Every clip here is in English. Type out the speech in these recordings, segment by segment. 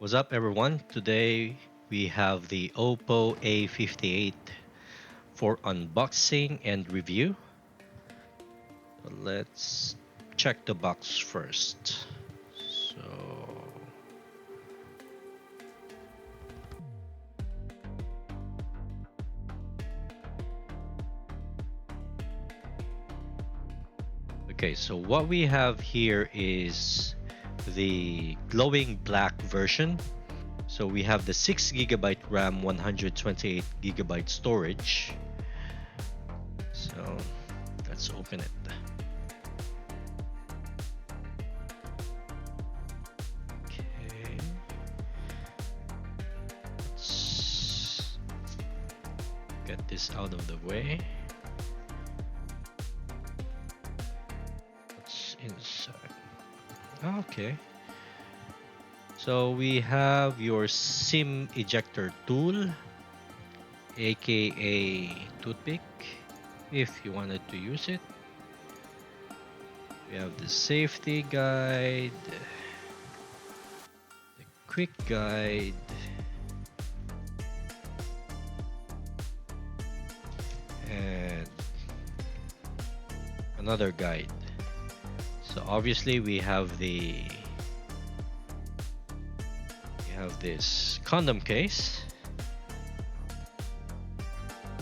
What's up, everyone? Today we have the Oppo A58 for unboxing and review. But let's check the box first. So what we have here is the glowing black version. So we have the 6GB RAM, 128GB storage. So let's open it. Okay. Let's get this out of the way. What's inside? Okay. So we have your SIM ejector tool, aka toothpick, if you wanted to use it. We have the safety guide, the quick guide, and another guide. So obviously we have this condom case.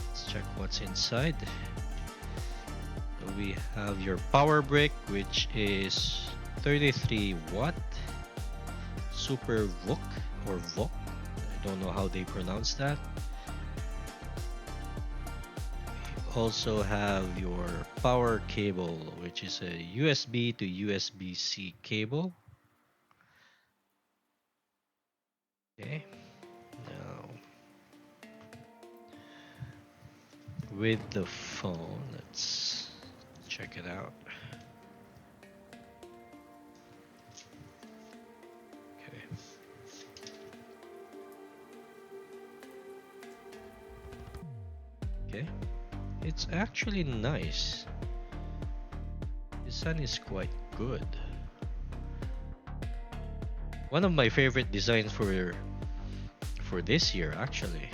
Let's check what's inside. So we have your power brick, which is 33 watt super VOOC or VOOC. I don't know how they pronounce that. We also have your power cable, which is a USB to USB-C cable. Okay, now with the phone, let's check it out. Okay, it's actually nice. The sun is quite good. One of my favorite designs for this year, actually.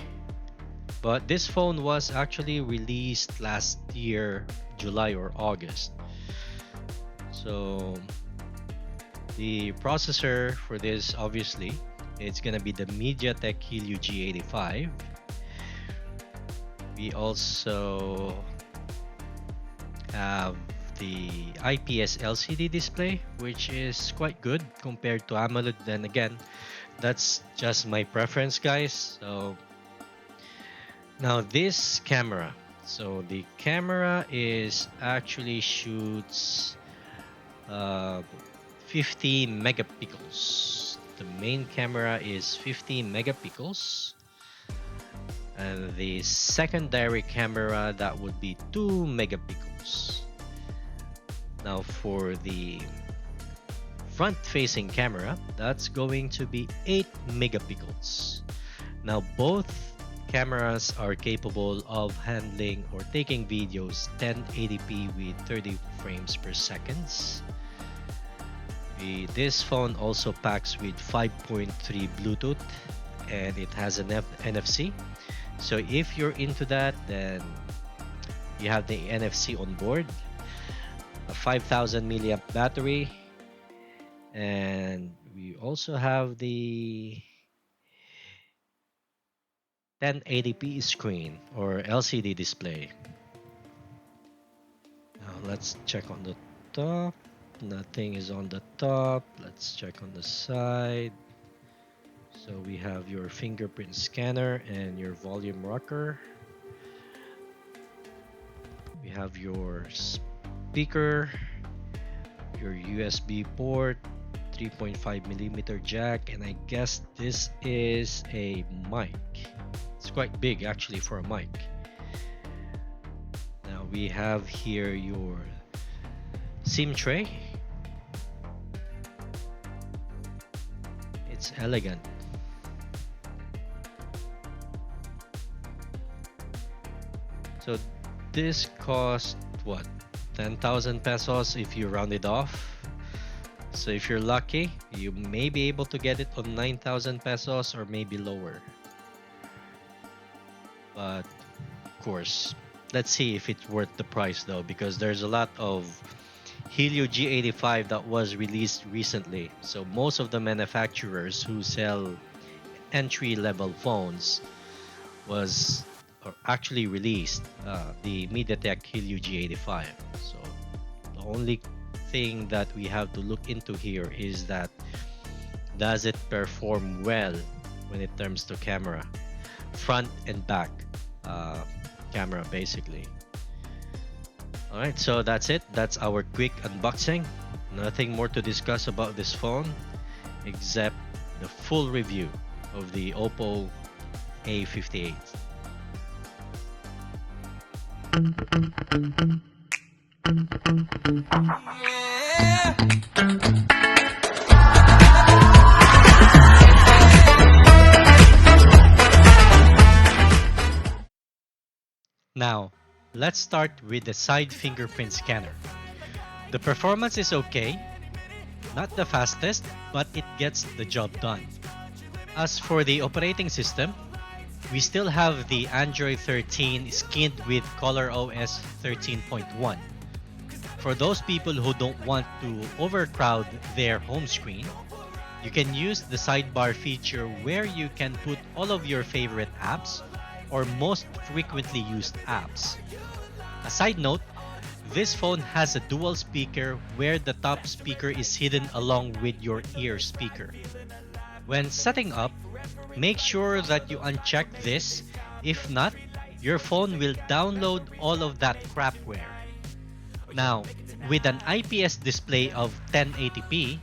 But this phone was actually released last year, July or August. So the processor for this, obviously, it's gonna be the MediaTek Helio G85. We also have the IPS LCD display, which is quite good compared to AMOLED. Then again, that's just my preference, guys. So now this camera. So the camera is actually shoots 50 megapixels. The main camera is 50 megapixels. And the secondary camera, that would be 2 megapixels. Now for the front-facing camera, that's going to be 8 megapixels. Now both cameras are capable of handling or taking videos 1080p with 30 frames per second. This phone also packs with 5.3 Bluetooth, and it has an NFC. So if you're into that, then you have the NFC on board, a 5000 milliamp battery, and we also have the 1080p screen or LCD display. Now let's check on the top. Nothing is on the top. Let's check on the side. So we have your fingerprint scanner and your volume rocker. We have your speaker, your USB port, 3.5mm jack, and I guess this is a mic. It's quite big actually for a mic. Now we have here your SIM tray. It's elegant. So this cost what, 10,000 pesos if you round it off. So if you're lucky, You may be able to get it on 9,000 pesos or maybe lower. But of course, let's see if it's worth the price though, because there's a lot of Helio G85 that was released recently. So most of the manufacturers who sell entry-level phones was or actually released the MediaTek Helio G85. So the only thing that we have to look into here is that does it perform well when it comes to camera, front and back camera basically. Alright, so that's it. That's our quick unboxing. Nothing more to discuss about this phone except the full review of the Oppo A58. Now, let's start with the side fingerprint scanner. The performance is okay, not the fastest, but it gets the job done. As for the operating system, we still have the Android 13 skinned with ColorOS 13.1. For those people who don't want to overcrowd their home screen, you can use the sidebar feature where you can put all of your favorite apps or most frequently used apps. A side note, this phone has a dual speaker where the top speaker is hidden along with your ear speaker. When setting up, make sure that you uncheck this. If not, your phone will download all of that crapware. Now, with an IPS display of 1080p,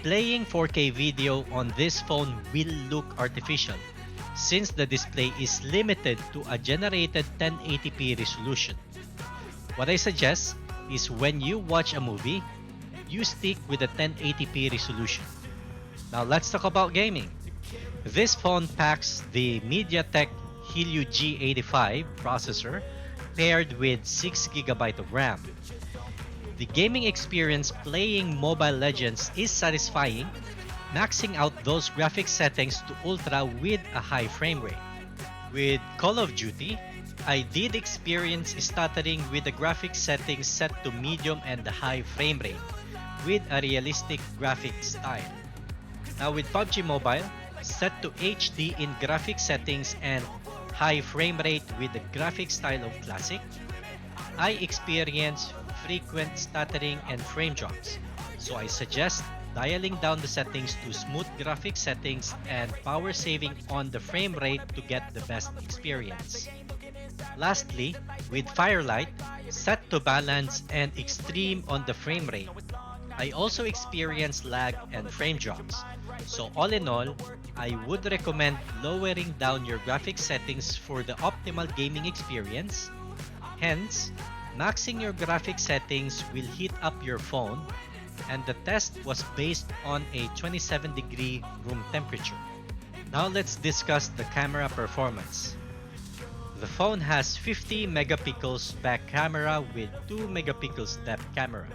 playing 4K video on this phone will look artificial since the display is limited to a generated 1080p resolution. What I suggest is when you watch a movie, you stick with the 1080p resolution. Now let's talk about gaming. This phone packs the MediaTek Helio G85 processor paired with 6GB of RAM. The gaming experience playing Mobile Legends is satisfying, maxing out those graphics settings to ultra with a high frame rate. With Call of Duty, I did experience stuttering with the graphics settings set to medium and the high frame rate with a realistic graphics style. Now with PUBG Mobile, set to HD in graphics settings and high frame rate with the graphics style of Classic, I experience frequent stuttering and frame drops, so I suggest dialing down the settings to smooth graphics settings and power saving on the frame rate to get the best experience. Lastly, with Firelight, set to balance and extreme on the frame rate. I also experience lag and frame drops, so all in all, I would recommend lowering down your graphics settings for the optimal gaming experience. Hence, maxing your graphics settings will heat up your phone, and the test was based on a 27-degree room temperature. Now let's discuss the camera performance. The phone has 50 megapixels back camera with 2 megapixels depth camera.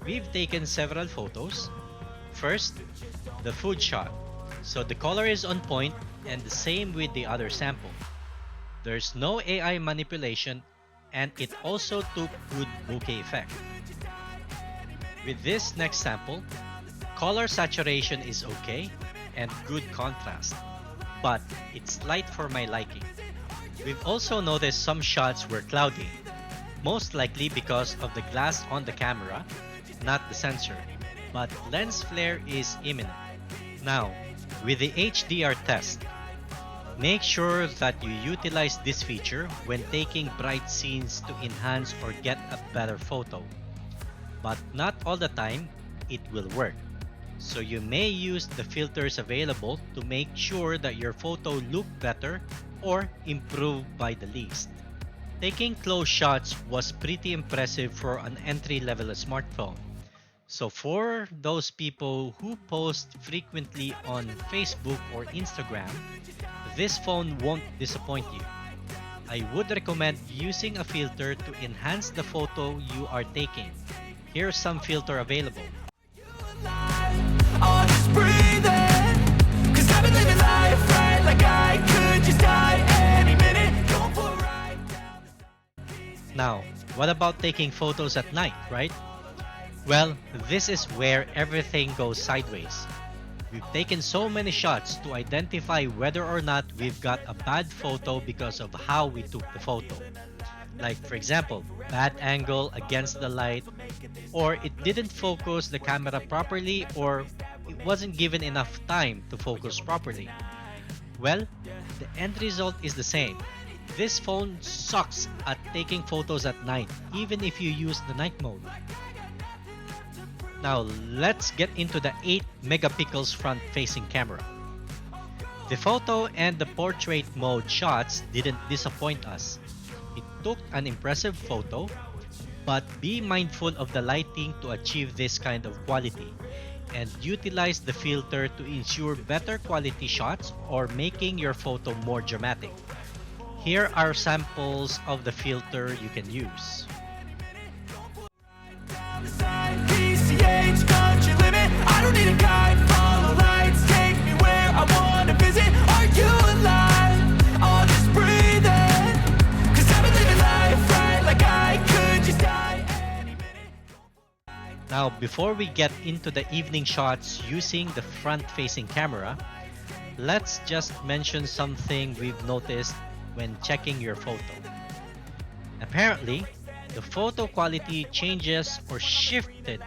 We've taken several photos. First, the food shot. So the color is on point and the same with the other sample. There's no AI manipulation and it also took good bokeh effect. With this next sample, color saturation is okay and good contrast, but it's light for my liking. We've also noticed some shots were cloudy, most likely because of the glass on the camera, not the sensor, but lens flare is imminent. Now, with the HDR test, make sure that you utilize this feature when taking bright scenes to enhance or get a better photo. But not all the time, it will work. So you may use the filters available to make sure that your photo look better or improve by the least. Taking close shots was pretty impressive for an entry-level smartphone. So for those people who post frequently on Facebook or Instagram, this phone won't disappoint you. I would recommend using a filter to enhance the photo you are taking. Here's some filter available. Now, what about taking photos at night, right? Well, this is where everything goes sideways. We've taken so many shots to identify whether or not we've got a bad photo because of how we took the photo. Like, for example, bad angle against the light, or it didn't focus the camera properly, or it wasn't given enough time to focus properly. Well, the end result is the same. This phone sucks at taking photos at night, even if you use the night mode. Now, let's get into the 8 megapixels front-facing camera. The photo and the portrait mode shots didn't disappoint us. It took an impressive photo, but be mindful of the lighting to achieve this kind of quality, and utilize the filter to ensure better quality shots or making your photo more dramatic. Here are samples of the filter you can use. I don't need a guide, follow lights, take me where I wanna visit. Are you alive? I'll just breathe in, 'cause I've been living life right like I could just die any minute. Now, before we get into the evening shots using the front-facing camera, let's just mention something we've noticed when checking your photo. Apparently, the photo quality changes or shifted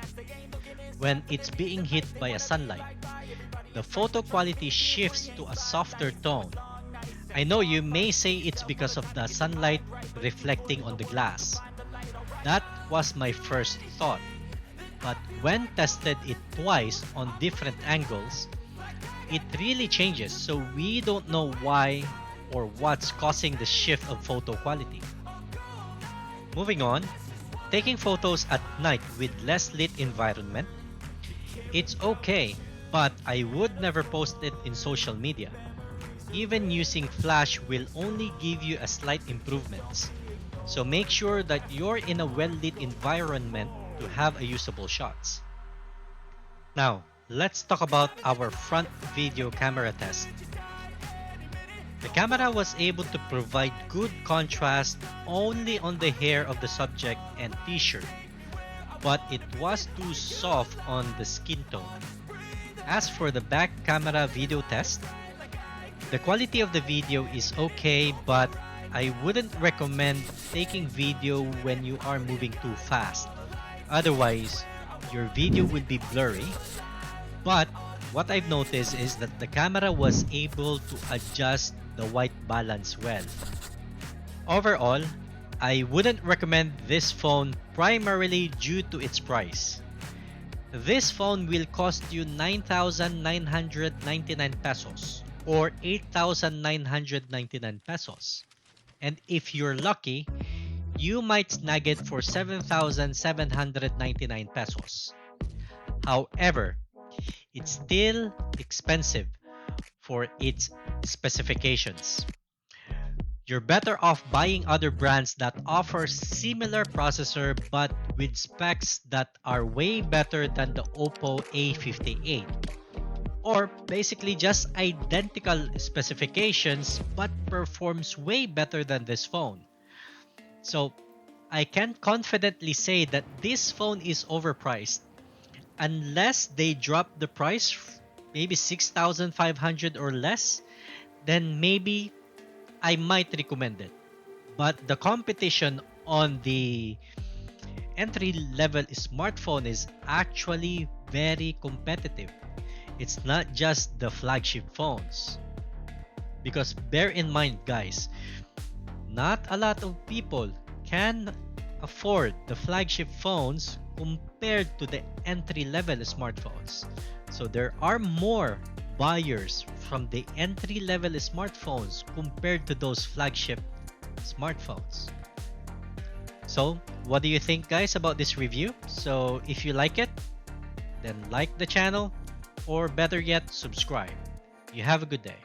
when it's being hit by a sunlight. The photo quality shifts to a softer tone. I know you may say it's because of the sunlight reflecting on the glass. That was my first thought. But when tested it twice on different angles, it really changes, so we don't know why or what's causing the shift of photo quality. Moving on, taking photos at night with less lit environment. It's okay, but I would never post it in social media. Even using flash will only give you a slight improvements. So make sure that you're in a well-lit environment to have a usable shots. Now, let's talk about our front video camera test. The camera was able to provide good contrast only on the hair of the subject and t-shirt, but it was too soft on the skin tone. As for the back camera video test, the quality of the video is okay, but I wouldn't recommend taking video when you are moving too fast. Otherwise, your video will be blurry. But what I've noticed is that the camera was able to adjust the white balance well. Overall, I wouldn't recommend this phone primarily due to its price. This phone will cost you 9,999 pesos or 8,999 pesos. And if you're lucky, you might snag it for 7,799 pesos. However, it's still expensive for its specifications. You're better off buying other brands that offer similar processor but with specs that are way better than the Oppo A58. Or basically just identical specifications but performs way better than this phone. So I can confidently say that this phone is overpriced. Unless they drop the price maybe 6,500 or less, then maybe I might recommend it. But the competition on the entry-level smartphone is actually very competitive. It's not just the flagship phones. Because bear in mind guys, not a lot of people can afford the flagship phones compared to the entry-level smartphones. So there are more buyers from the entry-level smartphones compared to those flagship smartphones. So what do you think guys about this review? So if you like it, then like the channel, or better yet, subscribe. You have a good day.